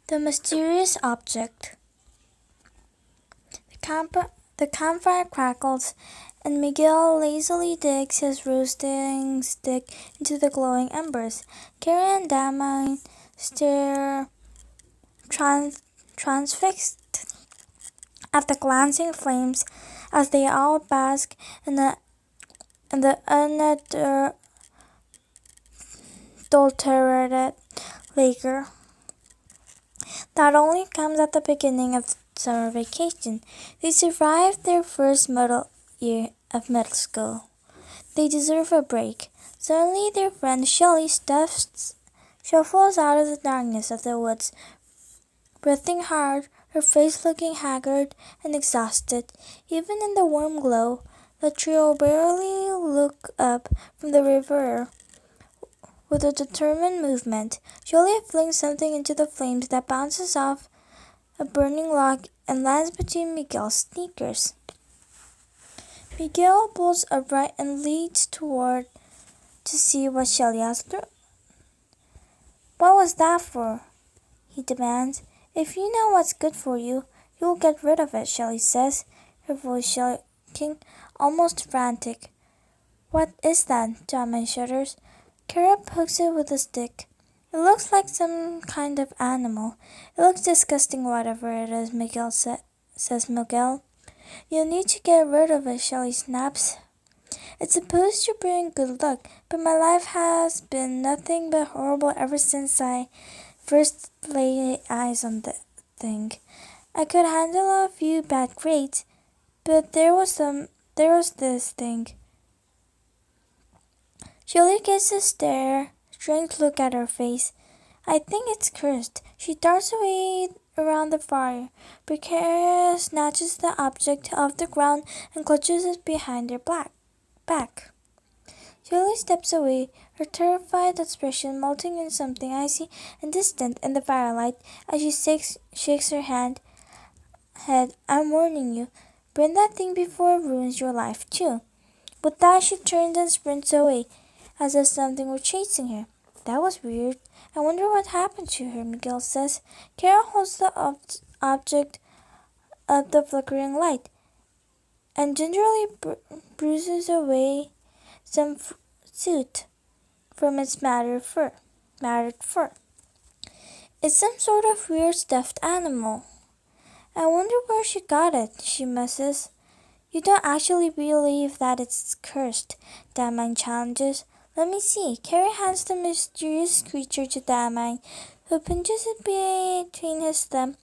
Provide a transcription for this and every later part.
The mysterious object. The campfire crackles, and Miguel lazily digs his roasting stick into the glowing embers. Carrie and Damon stare transfixed at the glancing flames as they all bask in the unadulterated liquor that only comes at the beginning of summer vacation. They survived their first middle year of middle school. They deserve a break. Suddenly their friend Shelley shuffles out of the darkness of the woods, breathing hard, her face looking haggard and exhausted. Even in the warm glow, the trio barely look up from the river with a determined movement. Juliet flings something into the flames that bounces off a burning log and lands between Miguel's sneakers. Miguel pulls upright and leads toward to see what Shelley has thrown. What was that for? He demands. If you know what's good for you, you'll get rid of it, Shelley says, her voice shaking, almost frantic. What is that? Damon shudders. Kara pokes it with a stick. It looks like some kind of animal. It looks disgusting, whatever it is, says Miguel. You'll need to get rid of it, Shelley snaps. It's supposed to bring good luck, but my life has been nothing but horrible ever since I first laid eyes on the thing. I could handle a few bad grades, but there was this thing. Shelley gets a strange look at her face. I think it's cursed. She darts away around the fire, but Kara snatches the object off the ground and clutches it behind her back. Shelley steps away, her terrified expression melting in something icy and distant in the firelight as she shakes her head. I'm warning you. Burn that thing before it ruins your life, too. With that, she turns and sprints away, as if something were chasing her. That was weird. I wonder what happened to her, Miguel says. Kara holds the object up the flickering light and gingerly bruises away some soot from its matted fur. It's some sort of weird stuffed animal. I wonder where she got it, she musses. You don't actually believe that it's cursed, Damon challenges. Let me see. Carrie hands the mysterious creature to Damon, who pinches it between his thumb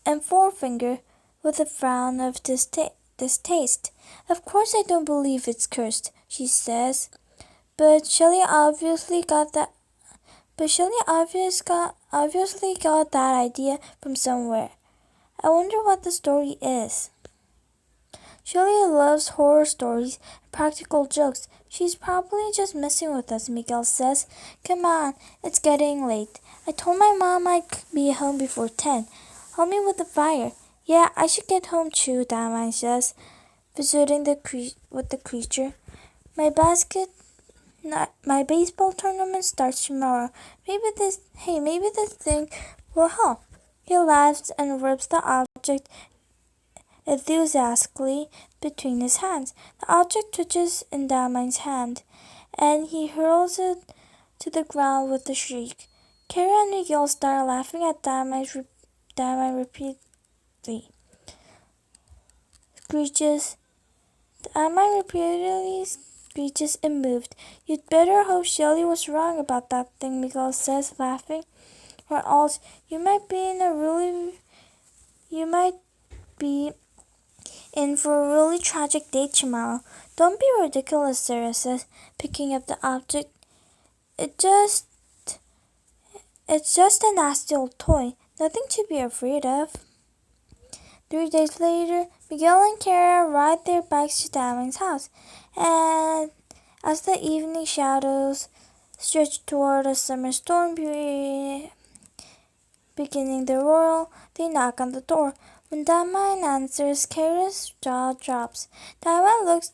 and forefinger with a frown of distaste. Of course I don't believe it's cursed, she says. But Shelley obviously got that idea from somewhere. I wonder what the story is. Shelley loves horror stories and practical jokes. She's probably just messing with us, Miguel says. Come on, it's getting late. I told my mom I'd be home before 10. Help me with the fire. Yeah, I should get home too, Damon says, visiting with the creature. My baseball tournament starts tomorrow. Maybe this thing will help. He laughs and rubs the object enthusiastically between his hands. The object twitches in Damon's hand, and he hurls it to the ground with a shriek. Kara and Miguel start laughing at Damon repeatedly. Damon repeatedly screeches and moved. You'd better hope Shelley was wrong about that thing, Miguel says, laughing. Or else you might be in for a really tragic day tomorrow. Don't be ridiculous, Sarah says, picking up the object. It's just a nasty old toy. Nothing to be afraid of. 3 days later, Miguel and Kara ride their bikes to Damon's house, and as the evening shadows stretch toward a summer storm beginning their whirl, they knock on the door. When Damon answers, Kara's jaw drops. Damon looks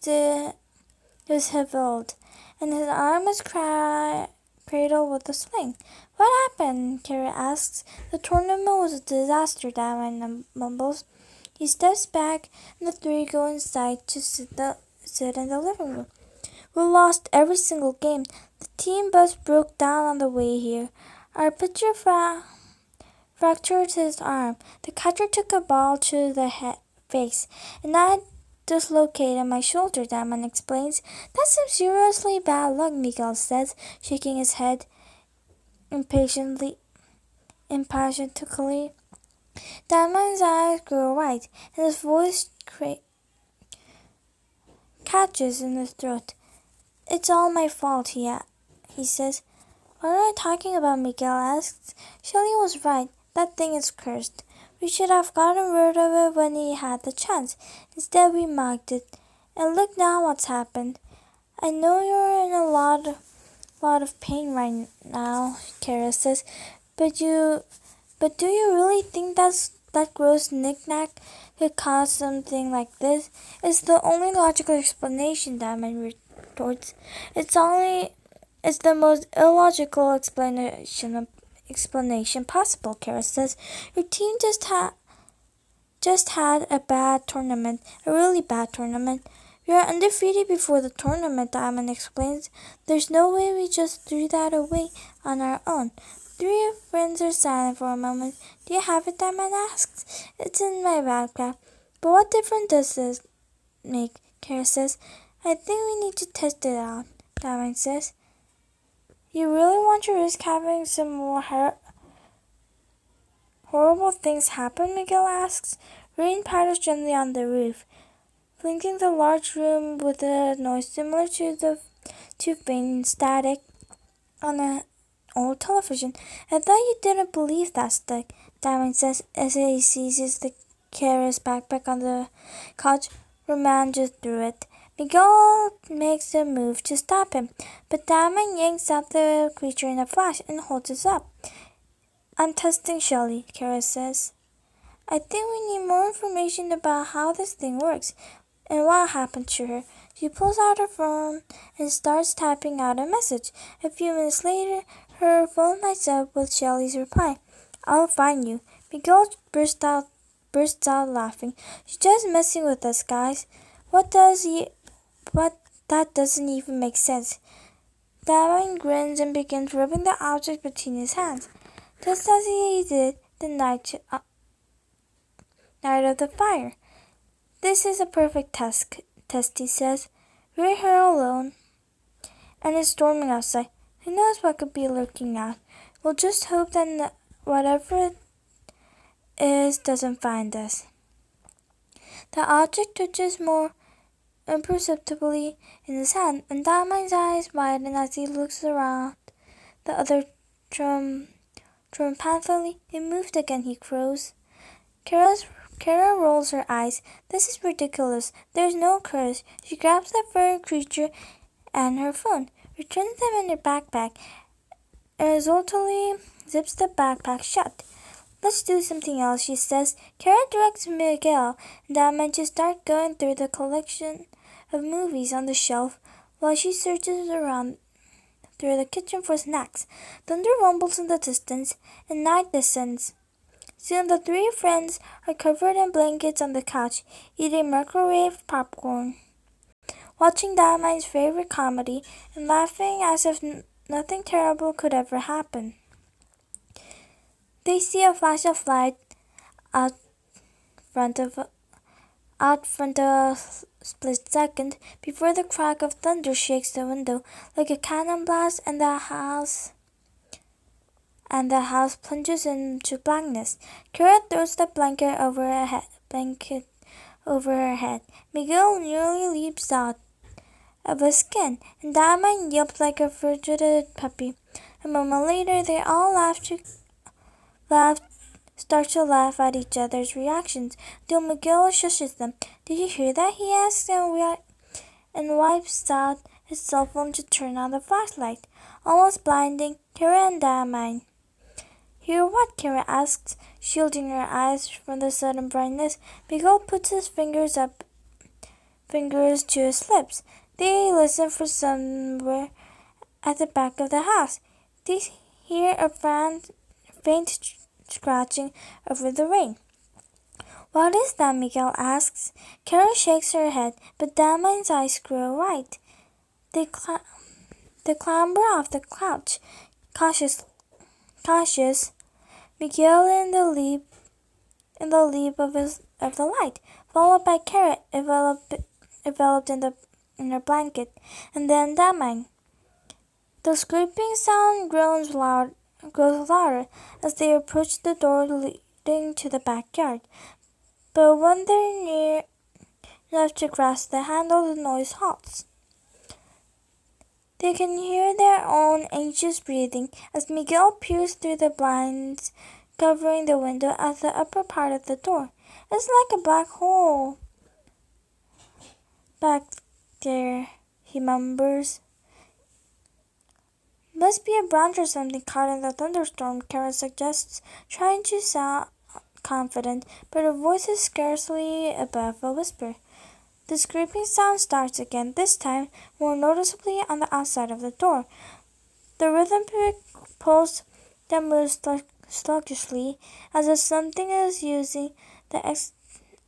disheveled, and his arm is cradled with a sling. What happened? Kara asks. The tournament was a disaster, Diamond mumbles. He steps back, and the three go inside to sit in the living room. We lost every single game. The team bus broke down on the way here. Our pitcher fractured his arm. The catcher took a ball to the face, and I dislocated my shoulder, Diamond explains. That's some seriously bad luck, Miguel says, shaking his head impatiently. Diamond's eyes grow wide, and his voice catches in his throat. It's all my fault, he says. What are you talking about? Miguel asks. Shelly was right. That thing is cursed. We should have gotten rid of it when he had the chance. Instead, we mocked it. And look now what's happened. I know you're in a lot of pain right now, Kara says, but do you really think that gross knick-knack could cause something like this? It's the only logical explanation, Diamond retorts. It's the most illogical explanation possible, Kara says. Your team just had a bad tournament, a really bad tournament. We are undefeated before the tournament, Diamond explains. There's no way we just threw that away on our own. Three friends are silent for a moment. Do you have it? Diamond asks. It's in my backpack. But what difference does this make? Kara says. I think we need to test it out, Diamond says. You really want to risk having some more horrible things happen? Miguel asks. Rain patters gently on the roof, flinking the large room with a noise similar to faint static on an old television. I thought you didn't believe that stick, Diamond says as he seizes the Kara's backpack on the couch. Roman just threw it. Miguel makes a move to stop him, but Diamond yanks out the creature in a flash and holds it up. I'm testing Shelly, Kara says. I think we need more information about how this thing works and what happened to her. She pulls out her phone and starts typing out a message. A few minutes later, her phone lights up with Shelly's reply. I'll find you. Miguel bursts out laughing. She's just messing with us, guys. That doesn't even make sense. Diamond grins and begins rubbing the object between his hands, just as he did the night of the fire. This is a perfect test, he says. We're here alone, and it's storming outside. Who knows what could be lurking out? We'll just hope that whatever it is doesn't find us. The object twitches more imperceptibly in his hand, and Diamond's eyes widen as he looks around. The other triumphantly. It moved again, he crows. Kara rolls her eyes. This is ridiculous. There's no curse. She grabs the furry creature and her phone, returns them in her backpack, and resolutely zips the backpack shut. Let's do something else, she says. Kara directs Miguel and Diamond to start going through the collection of movies on the shelf while she searches around through the kitchen for snacks. Thunder rumbles in the distance, and night descends. Soon the three friends are covered in blankets on the couch, eating microwave popcorn, watching Diamond's favorite comedy, and laughing as if nothing terrible could ever happen. They see a flash of light out front a split second before the crack of thunder shakes the window like a cannon blast, and the house plunges into blackness. Kara throws the blanket over her head. Miguel nearly leaps out of his skin, and Diamond yelps like a frustrated puppy. A moment later, they all start to laugh at each other's reactions, till Miguel shushes them. Did you hear that? He asks, and wipes out his cell phone to turn on the flashlight, almost blinding Kara and Diamond. Hear what? Kara asks, shielding her eyes from the sudden brightness. Miguel puts his fingers to his lips. They listen for somewhere at the back of the house. hear a faint scratching over the rain. What is that? Miguel asks. Kara shakes her head, but Damian's eyes grow wide. They clamber off the couch, cautious. Miguel in the leap of the light, followed by Kara enveloped in her blanket, and then Damian. The scraping sound grows louder as they approach the door leading to the backyard. But when they're near enough to grasp the handle, the noise halts. They can hear their own anxious breathing as Miguel peers through the blinds covering the window at the upper part of the door. It's like a black hole back there, he murmurs. Must be a branch or something caught in the thunderstorm, Kara suggests, trying to sound confident, but her voice is scarcely above a whisper. The scraping sound starts again, this time more noticeably on the outside of the door. The rhythmic pulse that moves sluggishly, as if something is using the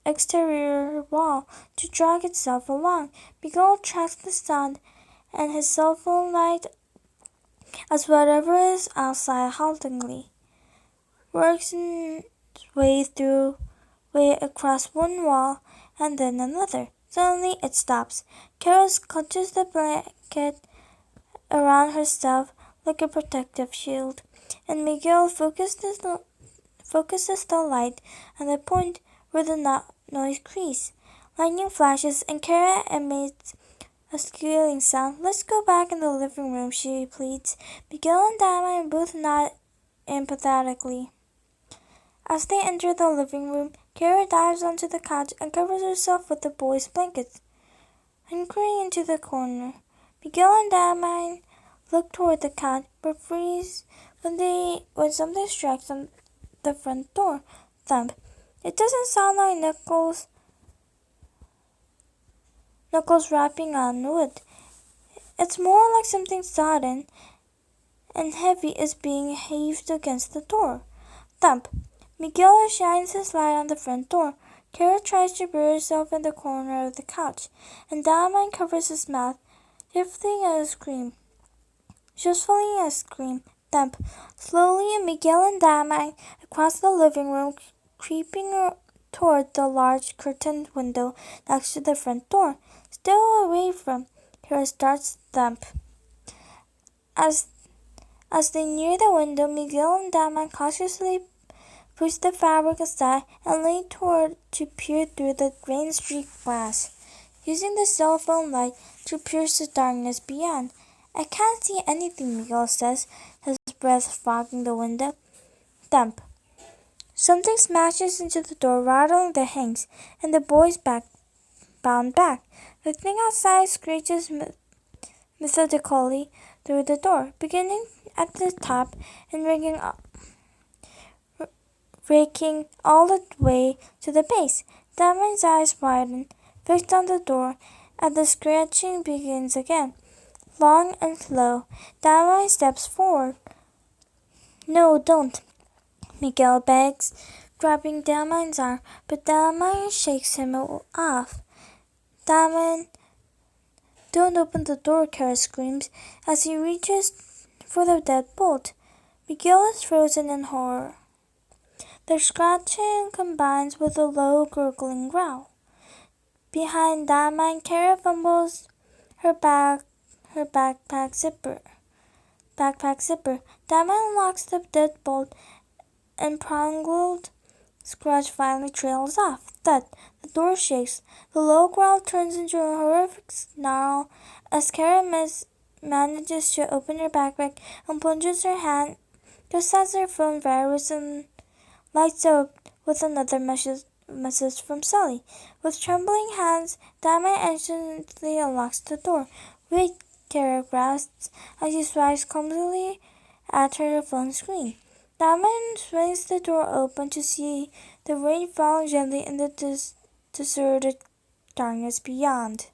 exterior wall to drag itself along. Miguel tracks the sound, and his cell phone light as whatever is outside haltingly works its way across one wall and then another. Suddenly it stops. Kara clutches the blanket around herself like a protective shield, and Miguel focuses the light on the point where the noise creases. Lightning flashes, and Kara emits a squealing sound. Let's go back in the living room, she pleads. Miguel and Damian both nod empathetically. As they enter the living room, Kara dives onto the couch and covers herself with the boys' blankets, hunkering into the corner. Miguel and Damian look toward the couch, but freeze when something strikes on the front door. Thump. It doesn't sound like knuckles rapping on wood. It's more like something sodden and heavy is being heaved against the door. Thump. Miguel shines his light on the front door. Kara tries to bury herself in the corner of the couch, and Damian covers his mouth, stifling a scream. Thump. Slowly, Miguel and Damian across the living room, creeping toward the large curtained window next to the front door. Still away from Kara starts Thump. As they near the window, Miguel and Damian cautiously push the fabric aside and lean toward to peer through the rain-streaked glass, using the cell phone light to pierce the darkness beyond. I can't see anything, Miguel says, his breath fogging the window. Thump. Something smashes into the door, rattling the hinges, and the boys bound back. The thing outside screeches methodically through the door, beginning at the top and raking all the way to the base. Damian's eyes widen, fixed on the door, and the scratching begins again. Long and slow, Damian steps forward. No, don't, Miguel begs, grabbing Damian's arm, but Damian shakes him off. Damian, don't open the door, Kara screams as he reaches for the deadbolt. Miguel is frozen in horror. The scratching combines with a low, gurgling growl. Behind Damian, Kara fumbles her backpack zipper. Damian unlocks the deadbolt, and pronged scratch finally trails off. Thud! The door shakes. The low growl turns into a horrific snarl as Kara manages to open her backpack and plunges her hand just as her phone vibrates and lights up with another message from Sally. With trembling hands, Damian instantly unlocks the door. Wait, Kara grasps as she swipes clumsily at her phone screen. Damian swings the door open to see the rain falling gently in the deserted darkness beyond.